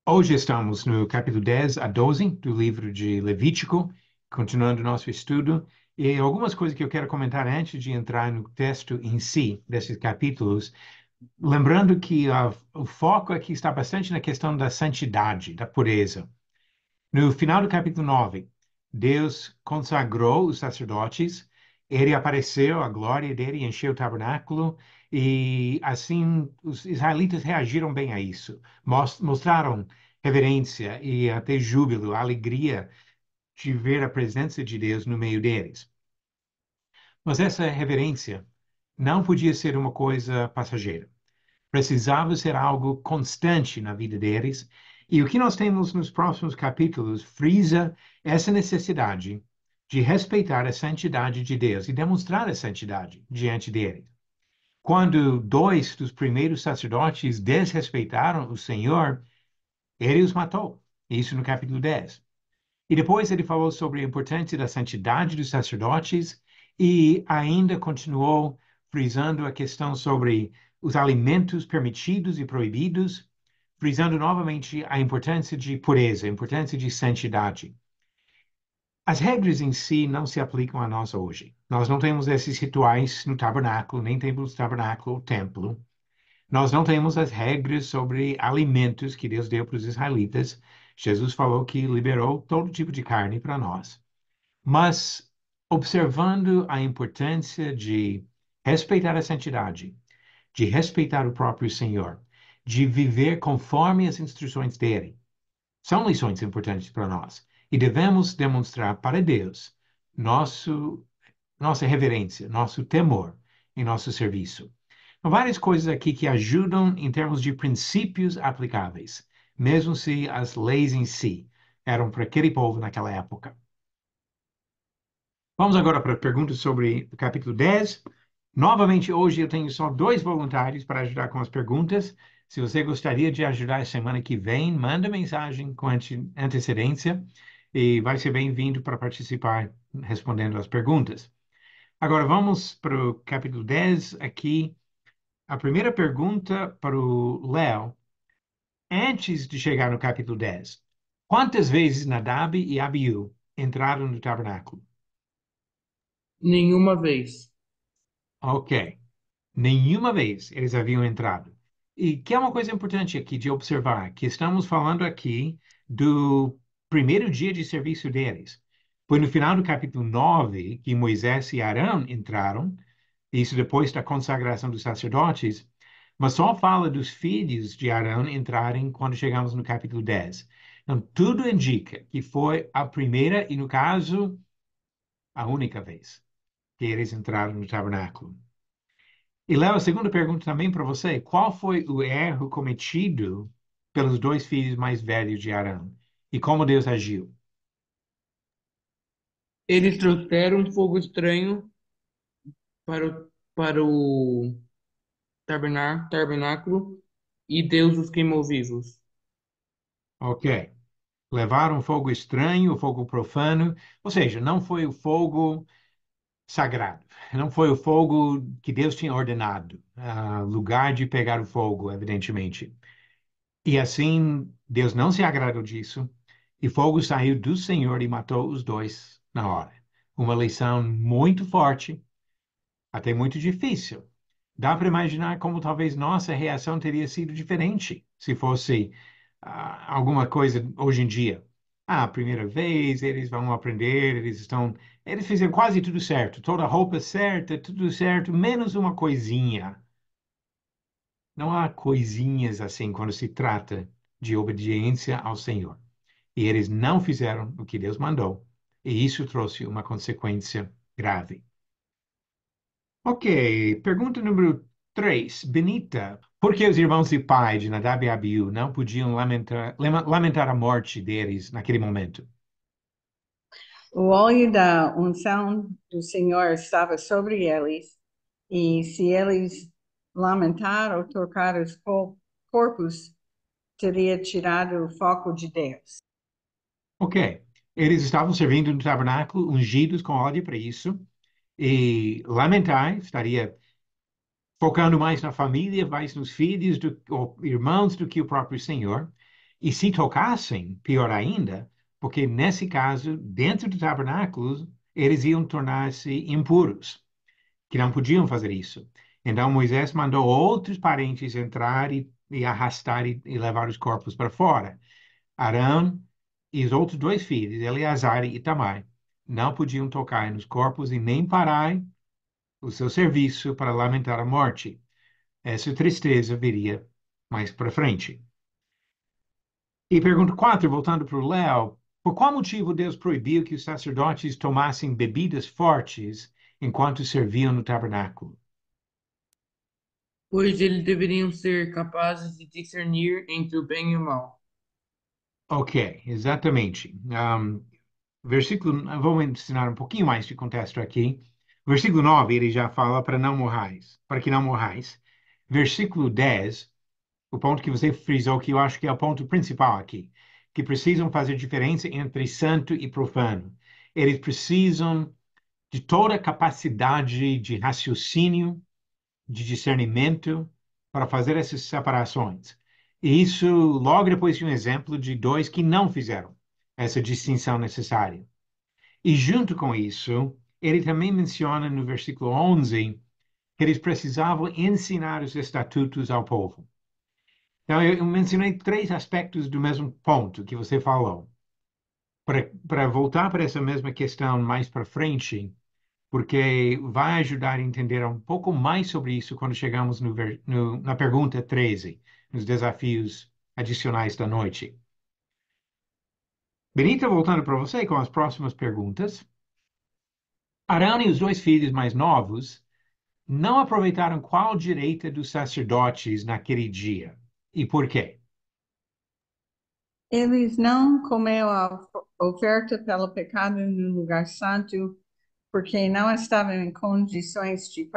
Hoje estamos no capítulo 10 a 12 do livro de Levítico, continuando nosso estudo, e algumas coisas que eu quero comentar antes de entrar no texto em si, desses capítulos, lembrando que o foco aqui está bastante na questão da santidade, da pureza. No final do capítulo 9, Deus consagrou os sacerdotes, ele apareceu, a glória dele encheu o tabernáculo, e assim os israelitas reagiram bem a isso. Mostraram reverência e até júbilo, alegria de ver a presença de Deus no meio deles. Mas essa reverência não podia ser uma coisa passageira. Precisava ser algo constante na vida deles. E o que nós temos nos próximos capítulos frisa essa necessidade de respeitar a santidade de Deus e demonstrar a santidade diante dele. Quando dois dos primeiros sacerdotes desrespeitaram o Senhor, ele os matou. Isso no capítulo 10. E depois ele falou sobre a importância da santidade dos sacerdotes e ainda continuou frisando a questão sobre os alimentos permitidos e proibidos, frisando novamente a importância de pureza, a importância de santidade. As regras em si não se aplicam a nós hoje. Nós não temos esses rituais no tabernáculo, nem temos tabernáculo ou templo. Nós não temos as regras sobre alimentos que Deus deu para os israelitas. Jesus falou que liberou todo tipo de carne para nós. Mas, observando a importância de respeitar a santidade, de respeitar o próprio Senhor, de viver conforme as instruções dele, são lições importantes para nós. E devemos demonstrar para Deus nossa reverência, nosso temor em nosso serviço. Há várias coisas aqui que ajudam em termos de princípios aplicáveis, mesmo se as leis em si eram para aquele povo naquela época. Vamos agora para perguntas sobre o capítulo 10. Novamente, hoje eu tenho só dois voluntários para ajudar com as perguntas. Se você gostaria de ajudar a semana que vem, manda mensagem com antecedência e vai ser bem-vindo para participar respondendo as perguntas. Agora vamos para o capítulo 10 aqui. A primeira pergunta para o Léo, antes de chegar no capítulo 10. Quantas vezes Nadab e Abiú entraram no tabernáculo? Nenhuma vez. Ok. Nenhuma vez eles haviam entrado. E que é uma coisa importante aqui de observar, que estamos falando aqui do primeiro dia de serviço deles. Foi no final do capítulo 9 que Moisés e Arão entraram, isso depois da consagração dos sacerdotes, mas só fala dos filhos de Arão entrarem quando chegamos no capítulo 10. Então, tudo indica que foi a primeira e, no caso, a única vez que eles entraram no tabernáculo. E, Léo, a segunda pergunta também para você. Qual foi o erro cometido pelos dois filhos mais velhos de Arão? E como Deus agiu? Eles trouxeram um fogo estranho para o tabernáculo e Deus os queimou vivos. Ok. Levaram fogo estranho, fogo profano, ou seja, não foi o fogo sagrado, não foi o fogo que Deus tinha ordenado, lugar de pegar o fogo, evidentemente. E assim, Deus não se agradou disso, e fogo saiu do Senhor e matou os dois na hora. Uma lição muito forte, até muito difícil. Dá para imaginar como talvez nossa reação teria sido diferente se fosse alguma coisa hoje em dia. Ah, primeira vez, eles vão aprender, eles fizeram quase tudo certo, toda a roupa certa, tudo certo, menos uma coisinha. Não há coisinhas assim quando se trata de obediência ao Senhor. E eles não fizeram o que Deus mandou, e isso trouxe uma consequência grave. Ok, pergunta número 3, Benita. Por que os irmãos e pai de Nadab e Abiú não podiam lamentar a morte deles naquele momento? O óleo da unção do Senhor estava sobre eles, e se eles lamentar ou tocar os corpos, teria tirado o foco de Deus. Ok, eles estavam servindo no tabernáculo, ungidos com óleo para isso, e lamentar estaria focando mais na família, mais nos filhos ou irmãos do que o próprio Senhor. E se tocassem, pior ainda, porque nesse caso, dentro do tabernáculo, eles iam tornar-se impuros, que não podiam fazer isso. Então Moisés mandou outros parentes entrar e arrastar e levar os corpos para fora. Arão e os outros dois filhos, Eleazar e Itamar, não podiam tocar nos corpos e nem parar o seu serviço para lamentar a morte. Essa tristeza viria mais para frente. E pergunta 4, voltando para o Léo, por qual motivo Deus proibiu que os sacerdotes tomassem bebidas fortes enquanto serviam no tabernáculo? Pois eles deveriam ser capazes de discernir entre o bem e o mal. Ok, exatamente. Versículo, vamos ensinar um pouquinho mais de contexto aqui. Versículo 9, ele já fala para não morrais, para que não morrais. Versículo 10, o ponto que você frisou, que eu acho que é o ponto principal aqui, que precisam fazer diferença entre santo e profano. Eles precisam de toda a capacidade de raciocínio, de discernimento para fazer essas separações. E isso logo depois de um exemplo de dois que não fizeram essa distinção necessária. E junto com isso, ele também menciona no versículo 11 que eles precisavam ensinar os estatutos ao povo. Então, eu mencionei três aspectos do mesmo ponto que você falou. Para voltar para essa mesma questão mais para frente, porque vai ajudar a entender um pouco mais sobre isso quando chegamos na pergunta 13, nos desafios adicionais da noite. Benita, voltando para você com as próximas perguntas. Arão e os dois filhos mais novos não aproveitaram qual direito dos sacerdotes naquele dia. E por quê? Eles não comeram a oferta pelo pecado no lugar santo, porque não estavam em condições de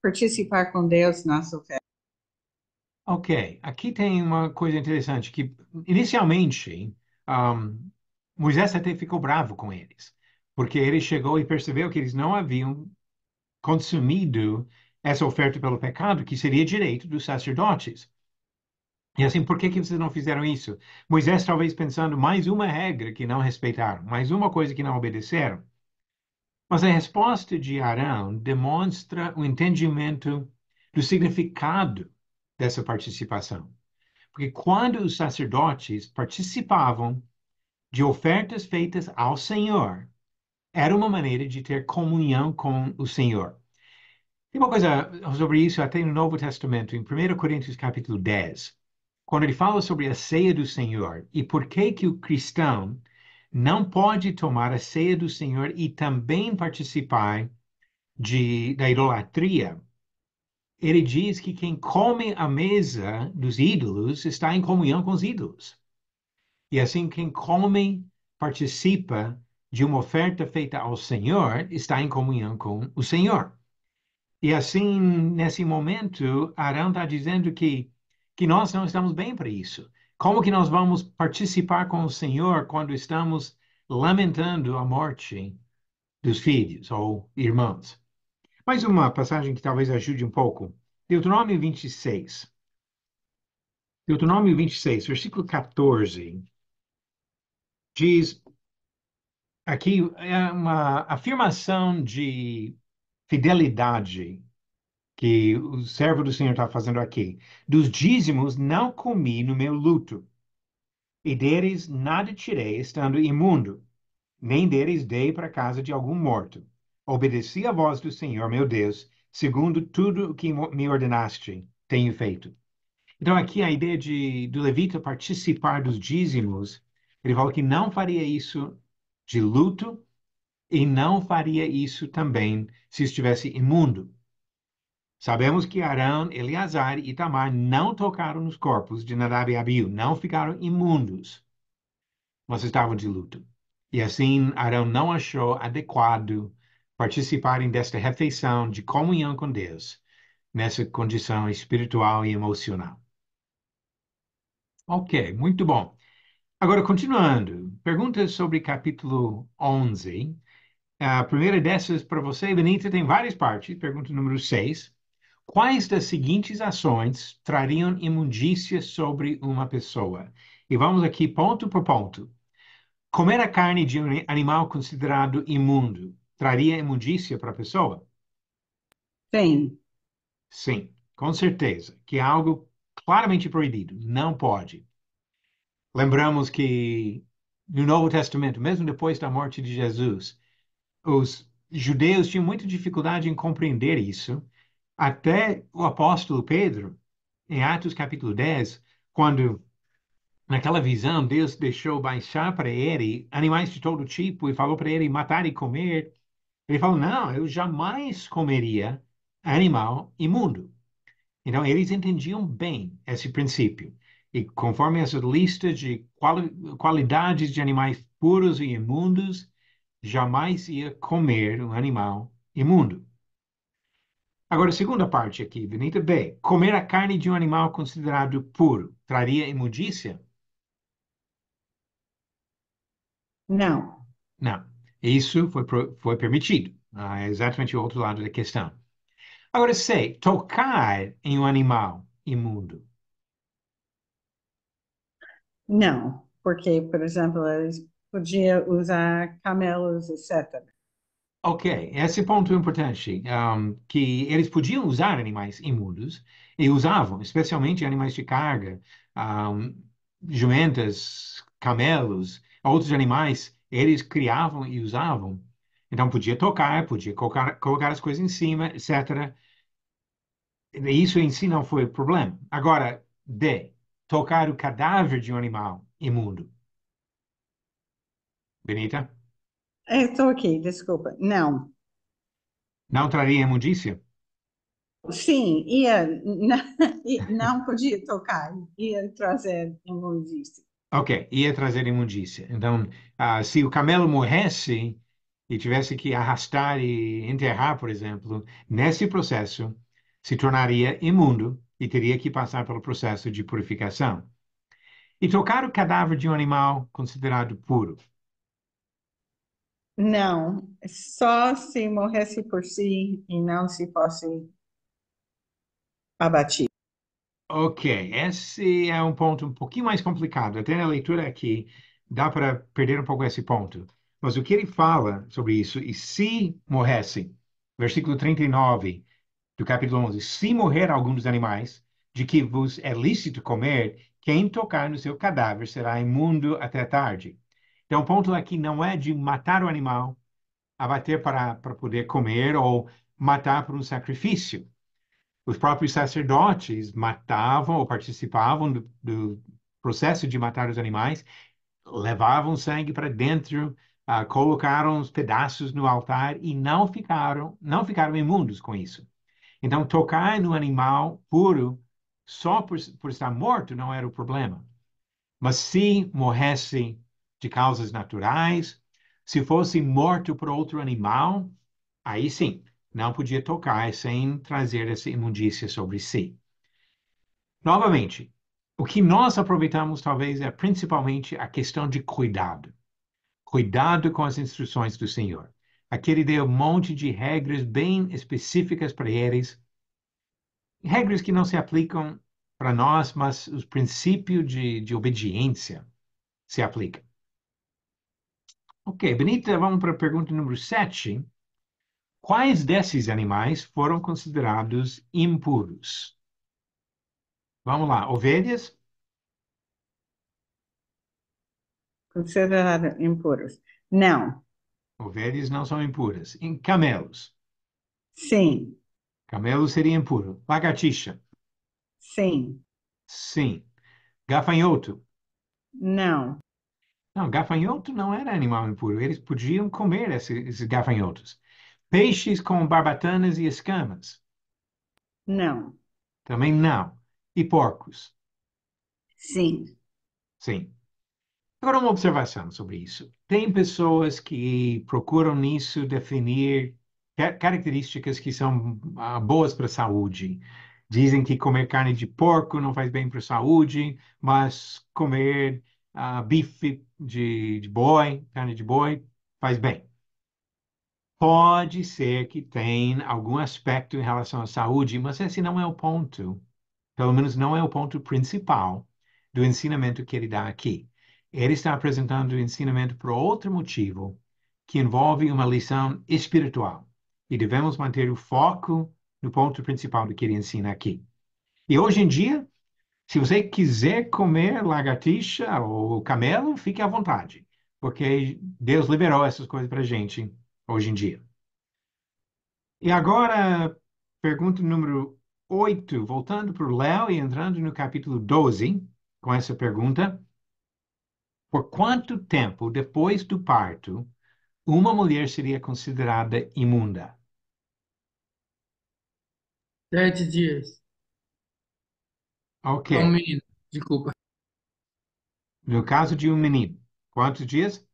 participar com Deus nas ofertas. Ok, aqui tem uma coisa interessante, que inicialmente um, Moisés até ficou bravo com eles, porque ele chegou e percebeu que eles não haviam consumido essa oferta pelo pecado, que seria direito dos sacerdotes. E assim, por que que vocês não fizeram isso? Moisés talvez pensando mais uma regra que não respeitaram, mais uma coisa que não obedeceram. Mas a resposta de Arão demonstra o entendimento do significado dessa participação. Porque quando os sacerdotes participavam de ofertas feitas ao Senhor, era uma maneira de ter comunhão com o Senhor. Tem uma coisa sobre isso até no Novo Testamento, em 1 Coríntios capítulo 10, quando ele fala sobre a ceia do Senhor e por que que o cristão não pode tomar a ceia do Senhor e também participar da idolatria. Ele diz que quem come à mesa dos ídolos está em comunhão com os ídolos. E assim, quem come, participa de uma oferta feita ao Senhor, está em comunhão com o Senhor. E assim, nesse momento, Arão está dizendo que nós não estamos bem para isso. Como que nós vamos participar com o Senhor quando estamos lamentando a morte dos filhos ou irmãos? Mais uma passagem que talvez ajude um pouco. Deuteronômio 26. Deuteronômio 26, versículo 14, diz aqui é uma afirmação de fidelidade que o servo do Senhor está fazendo aqui. Dos dízimos não comi no meu luto, e deles nada tirei estando imundo, nem deles dei para a casa de algum morto. Obedeci à voz do Senhor, meu Deus, segundo tudo o que me ordenaste, tenho feito. Então, aqui a ideia do levita participar dos dízimos, ele fala que não faria isso de luto e não faria isso também se estivesse imundo. Sabemos que Arão, Eleazar e Itamar não tocaram nos corpos de Nadab e Abiú, não ficaram imundos, mas estavam de luto. E assim, Arão não achou adequado participarem desta refeição de comunhão com Deus, nessa condição espiritual e emocional. Ok, muito bom. Agora, continuando, perguntas sobre capítulo 11. A primeira dessas para você, Benita, tem várias partes. Pergunta número 6. Quais das seguintes ações trariam imundícia sobre uma pessoa? E vamos aqui ponto por ponto. Comer a carne de um animal considerado imundo traria imundícia para a pessoa? Sim, Sim, com certeza, que é algo claramente proibido. Não pode. Lembramos que no Novo Testamento, mesmo depois da morte de Jesus, os judeus tinham muita dificuldade em compreender isso. Até o apóstolo Pedro, em Atos capítulo 10, quando naquela visão Deus deixou baixar para ele animais de todo tipo e falou para ele matar e comer, ele falou: Não, eu jamais comeria animal imundo. Então, eles entendiam bem esse princípio. E conforme essa lista de qualidades de animais puros e imundos, jamais ia comer um animal imundo. Agora, a segunda parte aqui, Benita B. Comer a carne de um animal considerado puro traria imundícia? não, Não. Isso foi permitido. É exatamente o outro lado da questão. Agora, sei, tocar em um animal imundo. não, porque, por exemplo, eles podiam usar camelos, etc. Ok, esse ponto é importante, que eles podiam usar animais imundos e usavam, especialmente animais de carga, um, jumentas, camelos, outros animais, eles criavam e usavam. Então podia tocar, podia colocar as coisas em cima, etc. Isso em si não foi o problema. Agora, D, tocar o cadáver de um animal imundo. Benita, Estou aqui, desculpa. Não. não traria imundícia? Sim, não podia tocar, ia trazer imundície. Ok, ia trazer imundícia. Então, se o camelo morresse e tivesse que arrastar e enterrar, por exemplo, nesse processo se tornaria imundo e teria que passar pelo processo de purificação. E tocar o cadáver de um animal considerado puro. Não, só se morresse por si e não se fosse abatido. Ok, esse é um ponto um pouquinho mais complicado. Até na leitura aqui dá para perder um pouco esse ponto. Mas o que ele fala sobre isso, e se morresse, versículo 39 do capítulo 11, se morrer algum dos animais, de que vos é lícito comer, quem tocar no seu cadáver será imundo até tarde. Então, o ponto aqui não é de matar o animal, abater para poder comer ou matar por um sacrifício. Os próprios sacerdotes matavam ou participavam do processo de matar os animais, levavam sangue para dentro, colocaram os pedaços no altar e não ficaram imundos com isso. Então, tocar no animal puro só por estar morto não era o problema. Mas se morresse de causas naturais, se fosse morto por outro animal, aí sim, não podia tocar sem trazer essa imundícia sobre si. Novamente, o que nós aproveitamos talvez é principalmente a questão de cuidado. Cuidado com as instruções do Senhor. Aqui ele deu um monte de regras bem específicas para eles, regras que não se aplicam para nós, mas os princípios de obediência se aplicam. Ok, Benita, vamos para a pergunta número 7. Quais desses animais foram considerados impuros? Vamos lá, ovelhas? Considerados impuros. Não, Ovelhas não são impuras. Em camelos? sim, Camelo seria impuro. Lagartixa? sim, Sim. Gafanhoto? não, Não, gafanhoto não era animal impuro. Eles podiam comer esses gafanhotos. Peixes com barbatanas e escamas? não, Também não. E porcos? sim, Sim. Agora, uma observação sobre isso. Tem pessoas que procuram nisso definir características que são boas para a saúde. Dizem que comer carne de porco não faz bem para a saúde, mas comer bife de boi, carne de boi, faz bem. Pode ser que tenha algum aspecto em relação à saúde, mas esse não é o ponto. Pelo menos não é o ponto principal do ensinamento que ele dá aqui. Ele está apresentando o ensinamento por outro motivo, que envolve uma lição espiritual. E devemos manter o foco no ponto principal do que ele ensina aqui. E hoje em dia, se você quiser comer lagartixa ou camelo, fique à vontade, porque Deus liberou essas coisas para a gente hoje em dia. E agora, pergunta número 8, voltando para o Léo e entrando no capítulo 12, com essa pergunta. Por quanto tempo depois do parto uma mulher seria considerada imunda? 7 dias. Ok. É um menino. Desculpa. No caso de um menino, quantos dias?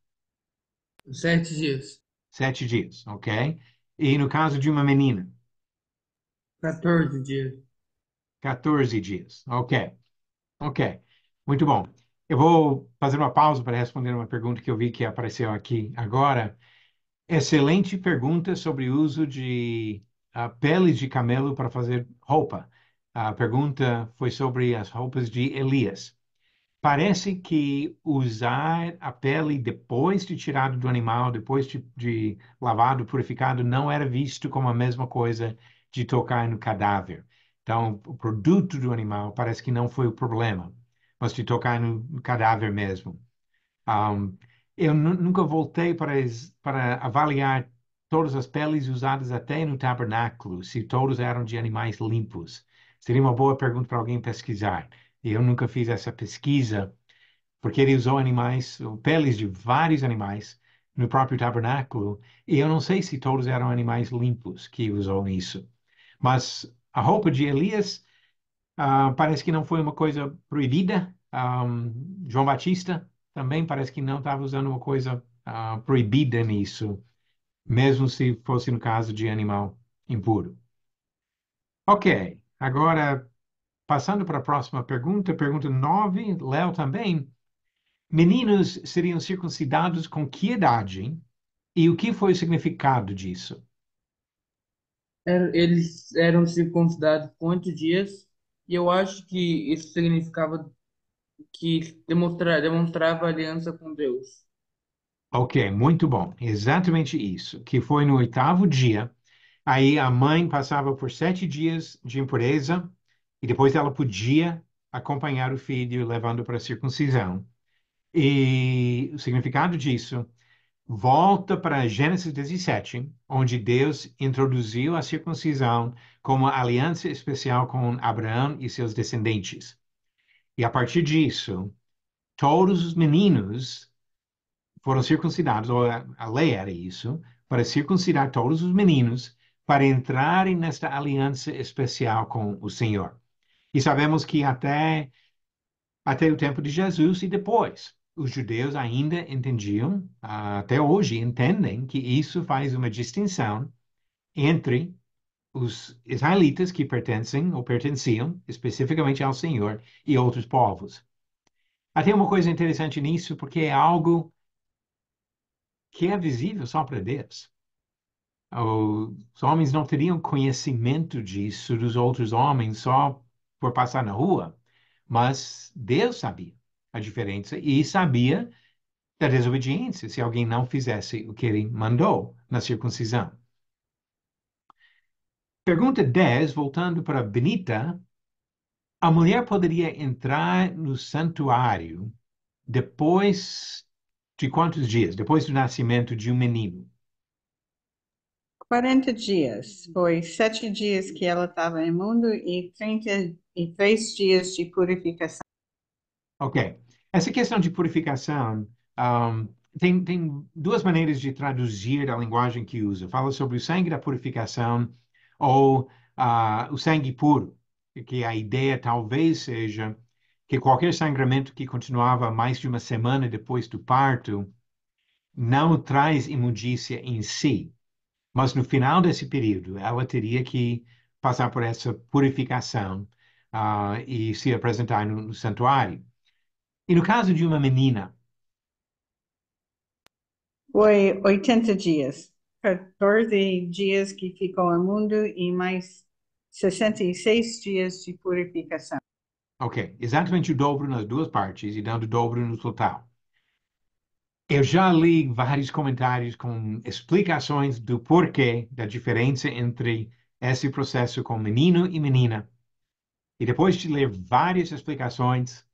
7 dias. 7 dias, ok? E no caso de uma menina, 14 dias. 14 dias, ok? Ok, muito bom. Eu vou fazer uma pausa para responder uma pergunta que eu vi que apareceu aqui agora. Excelente pergunta sobre o uso de peles de camelo para fazer roupa. A pergunta foi sobre as roupas de Elias. Parece que usar a pele depois de tirado do animal, depois de lavado, purificado, não era visto como a mesma coisa de tocar no cadáver. Então, o produto do animal parece que não foi o problema, mas de tocar no cadáver mesmo. Um, eu nunca voltei para avaliar todas as peles usadas até no tabernáculo, se todos eram de animais limpos. Seria uma boa pergunta para alguém pesquisar. Eu nunca fiz essa pesquisa, porque ele usou animais, ou peles de vários animais no próprio tabernáculo, e eu não sei se todos eram animais limpos que usou isso. Mas a roupa de Elias parece que não foi uma coisa proibida. João Batista também parece que não estava usando uma coisa proibida nisso, mesmo se fosse no caso de animal impuro. Ok, agora passando para a próxima pergunta, pergunta 9, Léo também. Meninos seriam circuncidados com que idade? E o que foi o significado disso? Eles eram circuncidados com 8 dias. E eu acho que isso significava que demonstrava aliança com Deus. Ok, muito bom. Exatamente isso. Que foi no oitavo dia. Aí a mãe passava por 7 dias de impureza e depois ela podia acompanhar o filho levando para a circuncisão. E o significado disso volta para Gênesis 17, onde Deus introduziu a circuncisão como aliança especial com Abraão e seus descendentes. E a partir disso, todos os meninos foram circuncidados, ou a lei era isso, para circuncidar todos os meninos para entrarem nesta aliança especial com o Senhor. E sabemos que até o tempo de Jesus e depois, os judeus ainda entendiam, até hoje entendem, que isso faz uma distinção entre os israelitas que pertencem ou pertenciam especificamente ao Senhor e outros povos. Até uma coisa interessante nisso, porque é algo que é visível só para Deus. Os homens não teriam conhecimento disso dos outros homens só por passar na rua, mas Deus sabia a diferença e sabia da desobediência se alguém não fizesse o que ele mandou na circuncisão. Pergunta 10, voltando para Benita, a mulher poderia entrar no santuário depois de quantos dias? Depois do nascimento de um menino. 40 dias. Foi 7 dias que ela estava imundo e 33 dias de purificação. Ok. Essa questão de purificação, tem duas maneiras de traduzir a linguagem que usa. Fala sobre o sangue da purificação ou o sangue puro, que a ideia talvez seja que qualquer sangramento que continuava mais de uma semana depois do parto não traz imundícia em si, mas no final desse período ela teria que passar por essa purificação, e se apresentar no santuário. E no caso de uma menina, Foi 80 dias. 14 dias que ficou imundo e mais 66 dias de purificação. Ok, exatamente o dobro nas duas partes e dando o dobro no total. Eu já li vários comentários com explicações do porquê da diferença entre esse processo com menino e menina. E depois de ler várias explicações,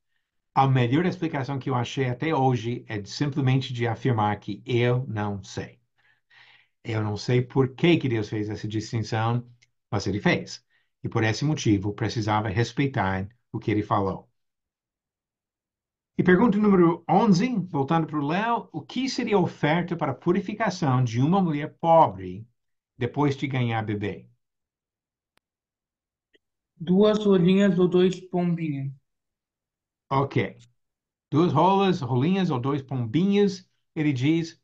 a melhor explicação que eu achei até hoje é simplesmente de afirmar que eu não sei. Eu não sei por que Deus fez essa distinção, mas ele fez. E por esse motivo precisava respeitar o que ele falou. E pergunta número 11, voltando para o Léo, o que seria a oferta para a purificação de uma mulher pobre depois de ganhar bebê? 2 rolinhas ou 2 pombinhos. Ok. Duas rolas, rolinhas ou dois pombinhos, ele diz.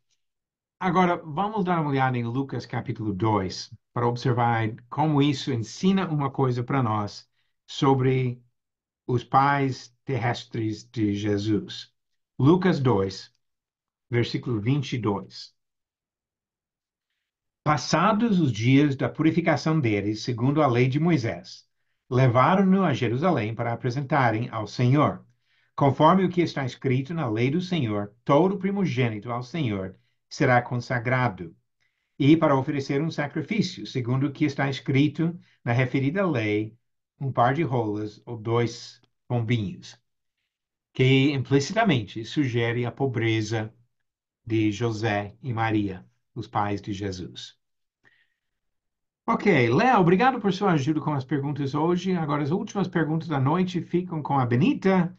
Agora, vamos dar uma olhada em Lucas capítulo 2 para observar como isso ensina uma coisa para nós sobre os pais terrestres de Jesus. Lucas 2, versículo 22. Passados os dias da purificação deles, segundo a lei de Moisés, levaram-no a Jerusalém para apresentarem ao Senhor. Conforme o que está escrito na lei do Senhor, todo primogênito ao Senhor será consagrado, e para oferecer um sacrifício, segundo o que está escrito na referida lei, um par de rolas ou dois pombinhos, que implicitamente sugere a pobreza de José e Maria, os pais de Jesus. Ok, Léo, obrigado por sua ajuda com as perguntas hoje. Agora, as últimas perguntas da noite ficam com a Benita,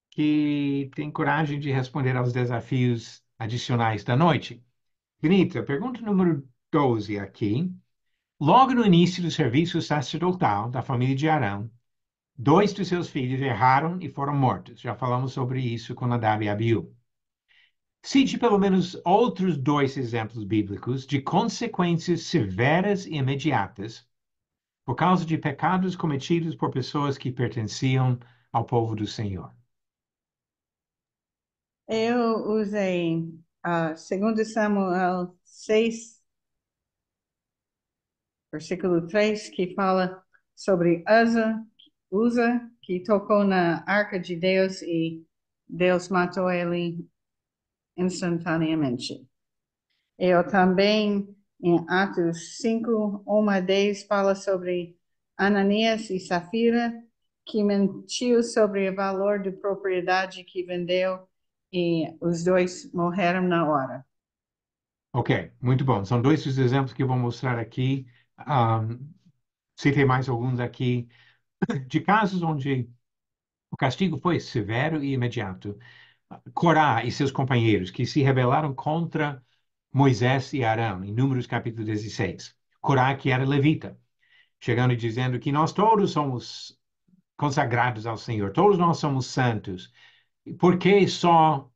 que tem coragem de responder aos desafios adicionais da noite. Benita, pergunta número 12 aqui. Logo no início do serviço sacerdotal da família de Arão, dois de seus filhos erraram e foram mortos. Já falamos sobre isso com Nadab e Abiú. Cite pelo menos outros dois exemplos bíblicos de consequências severas e imediatas por causa de pecados cometidos por pessoas que pertenciam ao povo do Senhor. Eu usei 2 Samuel 6, versículo 3, que fala sobre Uza, que tocou na arca de Deus e Deus matou ele instantaneamente. Eu também, em Atos 5, 1 a 10, fala sobre Ananias e Safira, que mentiu sobre o valor de propriedade que vendeu e os dois morreram na hora. Ok, muito bom. São dois dos exemplos que eu vou mostrar aqui. Citei mais alguns aqui de casos onde o castigo foi severo e imediato. Corá e seus companheiros que se rebelaram contra Moisés e Arão, em Números capítulo 16. Corá, que era levita, chegando e dizendo que nós todos somos consagrados ao Senhor, todos nós somos santos. Por que só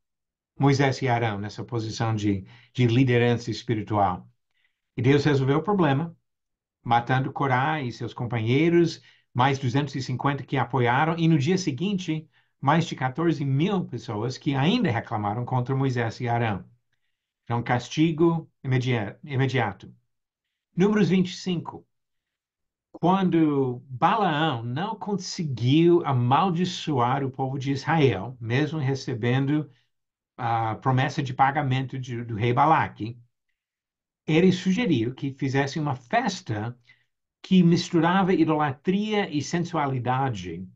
Moisés e Arão nessa posição de liderança espiritual? E Deus resolveu o problema, matando Corá e seus companheiros, mais 250 que apoiaram, e no dia seguinte, mais de 14 mil pessoas que ainda reclamaram contra Moisés e Arão. Então, castigo imediato. Números 25. Quando Balaão não conseguiu amaldiçoar o povo de Israel, mesmo recebendo a promessa de pagamento do rei Balaque, ele sugeriu que fizesse uma festa que misturava idolatria e sensualidade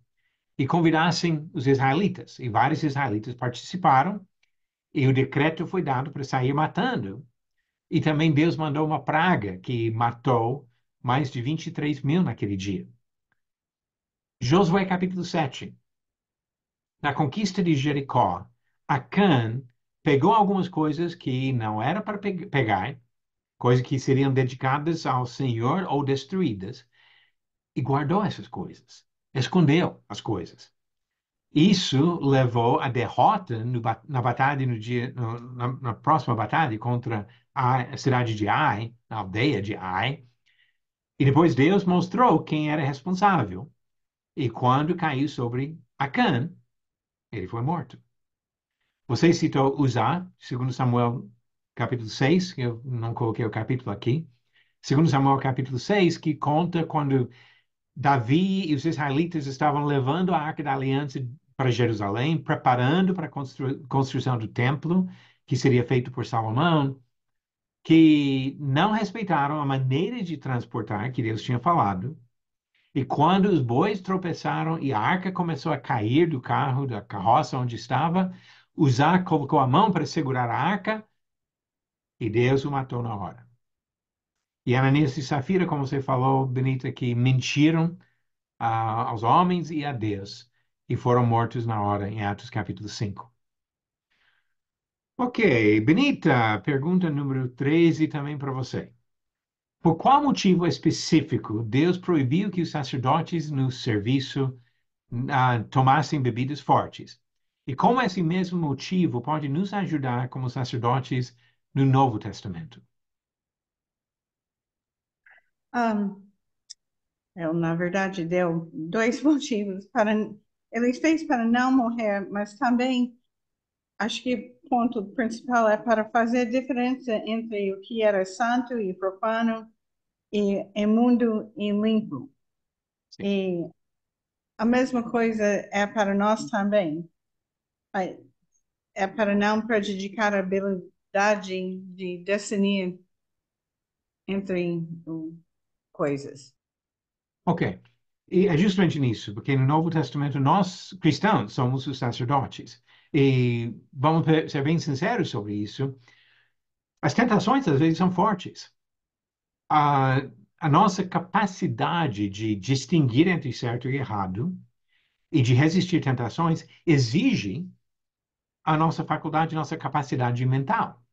e convidassem os israelitas. E vários israelitas participaram, e o decreto foi dado para sair matando. E também Deus mandou uma praga que matou mais de 23 mil naquele dia. Josué capítulo 7. Na conquista de Jericó, Acã pegou algumas coisas que não era para pegar, coisas que seriam dedicadas ao Senhor ou destruídas, e guardou essas coisas, escondeu as coisas. Isso levou à derrota na batalha na próxima batalha contra a cidade de Ai, a aldeia de Ai. E depois Deus mostrou quem era responsável. E quando caiu sobre Acã, ele foi morto. Você citou Uzá, segundo Samuel capítulo 6, eu não coloquei o capítulo aqui. Segundo Samuel capítulo 6, que conta quando Davi e os israelitas estavam levando a Arca da Aliança para Jerusalém, preparando para a construção do templo, que seria feito por Salomão, que não respeitaram a maneira de transportar que Deus tinha falado. E quando os bois tropeçaram e a arca começou a cair do carro, da carroça onde estava, Uzá colocou a mão para segurar a arca e Deus o matou na hora. E Ananias e Safira, como você falou, Benita, que mentiram aos homens e a Deus e foram mortos na hora, em Atos capítulo 5. Ok, Benita, pergunta número 13 também para você. Por qual motivo específico Deus proibiu que os sacerdotes no serviço tomassem bebidas fortes? E como esse mesmo motivo pode nos ajudar como sacerdotes no Novo Testamento? Um, ele, na verdade, deu dois motivos para. Ele fez para não morrer, mas também acho que o ponto principal é para fazer diferença entre o que era santo e profano e imundo e limpo. Sim. E a mesma coisa é para nós também. É para não prejudicar a habilidade de discernir entre coisas. Ok. E é justamente nisso, porque no Novo Testamento nós, cristãos, somos os sacerdotes. E vamos ser bem sinceros sobre isso. As tentações às vezes são fortes. A, a nossa capacidade de distinguir entre certo e errado e de resistir tentações exige a nossa faculdade, nossa capacidade mental.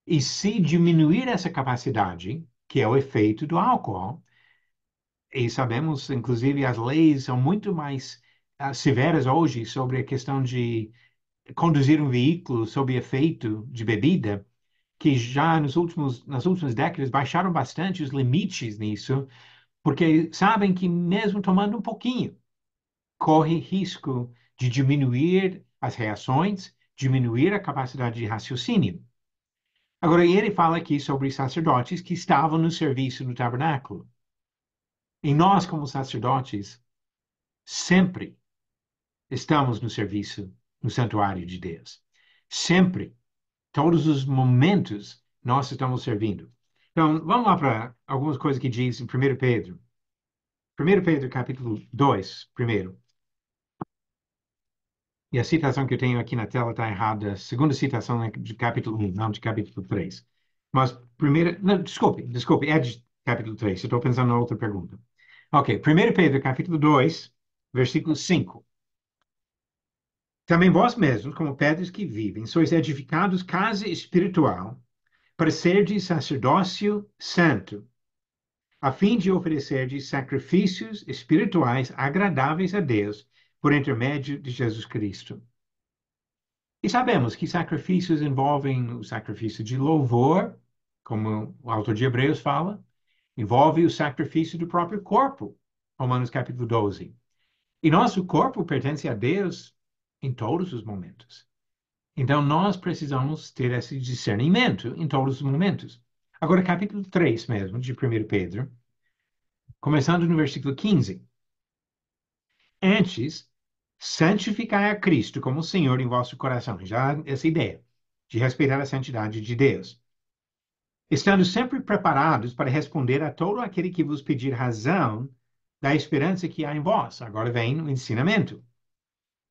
E se diminuir essa capacidade, que é o efeito do álcool, e sabemos, inclusive, as leis são muito mais severas hoje sobre a questão de conduzir um veículo sob efeito de bebida, que já nas últimas décadas baixaram bastante os limites nisso, porque sabem que mesmo tomando um pouquinho, corre risco de diminuir as reações, diminuir a capacidade de raciocínio. Agora, ele fala aqui sobre sacerdotes que estavam no serviço no tabernáculo. E nós, como sacerdotes, sempre estamos no serviço no santuário de Deus. Sempre, todos os momentos, nós estamos servindo. Então, vamos lá para algumas coisas que diz em 1 Pedro. 1 Pedro, capítulo 2, primeiro. E a citação que eu tenho aqui na tela está errada. A segunda citação é de capítulo 1, não de capítulo 3. Mas primeira. Não, desculpe, é de capítulo 3. Eu estou pensando na outra pergunta. Ok, 1 Pedro, capítulo 2, versículo 5. Também vós mesmos, como pedras que vivem, sois edificados casa espiritual, para serdes sacerdócio santo, a fim de oferecerdes sacrifícios espirituais agradáveis a Deus, por intermédio de Jesus Cristo. E sabemos que sacrifícios envolvem o sacrifício de louvor, como o autor de Hebreus fala, envolve o sacrifício do próprio corpo, Romanos capítulo 12. E nosso corpo pertence a Deus em todos os momentos. Então, nós precisamos ter esse discernimento em todos os momentos. Agora, capítulo 3 mesmo, de 1 Pedro, começando no versículo 15. Antes, santificai a Cristo como Senhor em vosso coração. Já essa ideia de respeitar a santidade de Deus. Estando sempre preparados para responder a todo aquele que vos pedir razão da esperança que há em vós. Agora vem o ensinamento.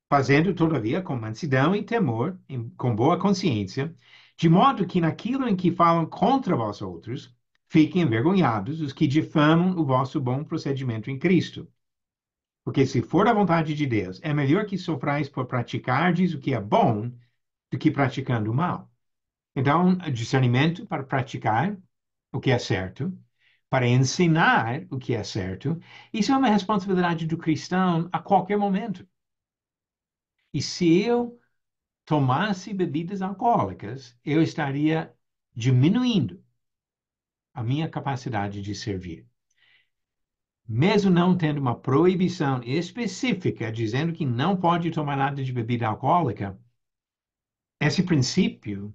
Fazendo, todavia, com mansidão e temor, com boa consciência, de modo que naquilo em que falam contra vós outros, fiquem envergonhados os que difamam o vosso bom procedimento em Cristo. Porque se for a vontade de Deus, é melhor que sofrais por praticardes o que é bom do que praticando o mal. Então, discernimento para praticar o que é certo, para ensinar o que é certo, isso é uma responsabilidade do cristão a qualquer momento. E se eu tomasse bebidas alcoólicas, eu estaria diminuindo a minha capacidade de servir. Mesmo não tendo uma proibição específica dizendo que não pode tomar nada de bebida alcoólica, esse princípio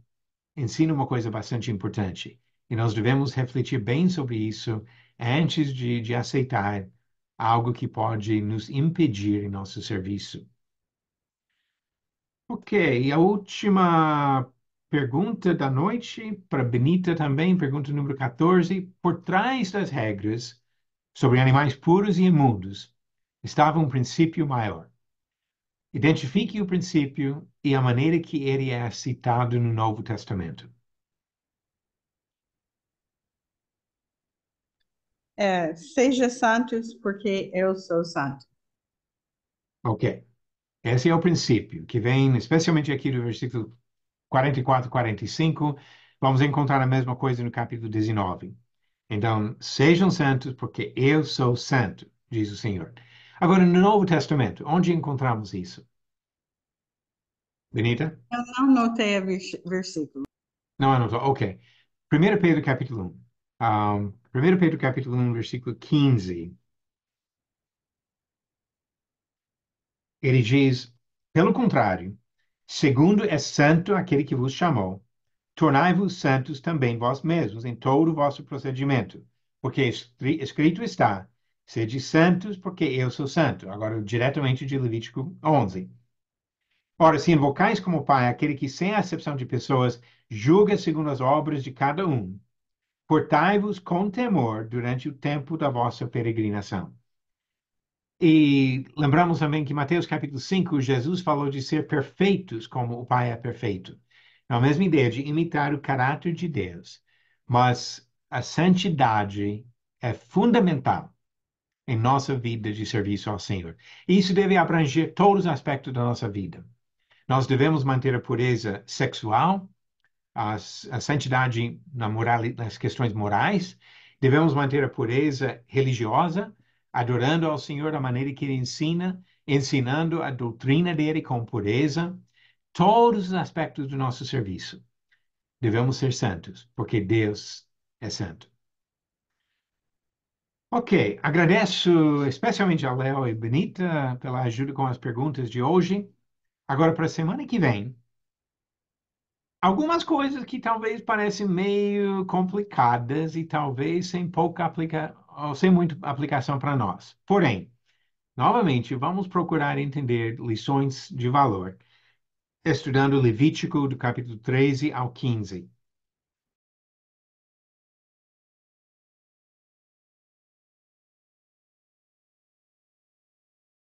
ensina uma coisa bastante importante. E nós devemos refletir bem sobre isso antes de aceitar algo que pode nos impedir em nosso serviço. Ok, e a última pergunta da noite, para Benita também, pergunta número 14. Por trás das regras sobre animais puros e imundos estava um princípio maior. Identifique o princípio e a maneira que ele é citado no Novo Testamento. Seja santos, porque eu sou santo. Ok, esse é o princípio, que vem especialmente aqui do versículo 44 e 45. Vamos encontrar a mesma coisa no capítulo 19. Então, sejam santos, porque eu sou santo, diz o Senhor. Agora, no Novo Testamento, onde encontramos isso? Benita? Eu não notei o versículo. Não anotou? Ok. 1 Pedro capítulo 1. 1 Pedro capítulo 1, versículo 15. Ele diz, pelo contrário, segundo é santo aquele que vos chamou, tornai-vos santos também vós mesmos em todo o vosso procedimento, porque escrito está, sede santos, porque eu sou santo. Agora, diretamente de Levítico 11. Ora, se invocais como Pai aquele que, sem acepção de pessoas, julga segundo as obras de cada um, portai-vos com temor durante o tempo da vossa peregrinação. E lembramos também que Mateus capítulo 5, Jesus falou de ser perfeitos como o Pai é perfeito. É a mesma ideia de imitar o caráter de Deus. Mas a santidade é fundamental em nossa vida de serviço ao Senhor. E isso deve abranger todos os aspectos da nossa vida. Nós devemos manter a pureza sexual, a santidade nas questões morais, devemos manter a pureza religiosa, adorando ao Senhor da maneira que Ele ensina, ensinando a doutrina dele com pureza, todos os aspectos do nosso serviço. Devemos ser santos, porque Deus é santo. Ok, agradeço especialmente a Léo e Benita pela ajuda com as perguntas de hoje. Agora, para a semana que vem, algumas coisas que talvez parecem meio complicadas e talvez sem pouca ou sem muita aplicação para nós. Porém, novamente, vamos procurar entender lições de valor, estudando Levítico do capítulo 13 ao 15.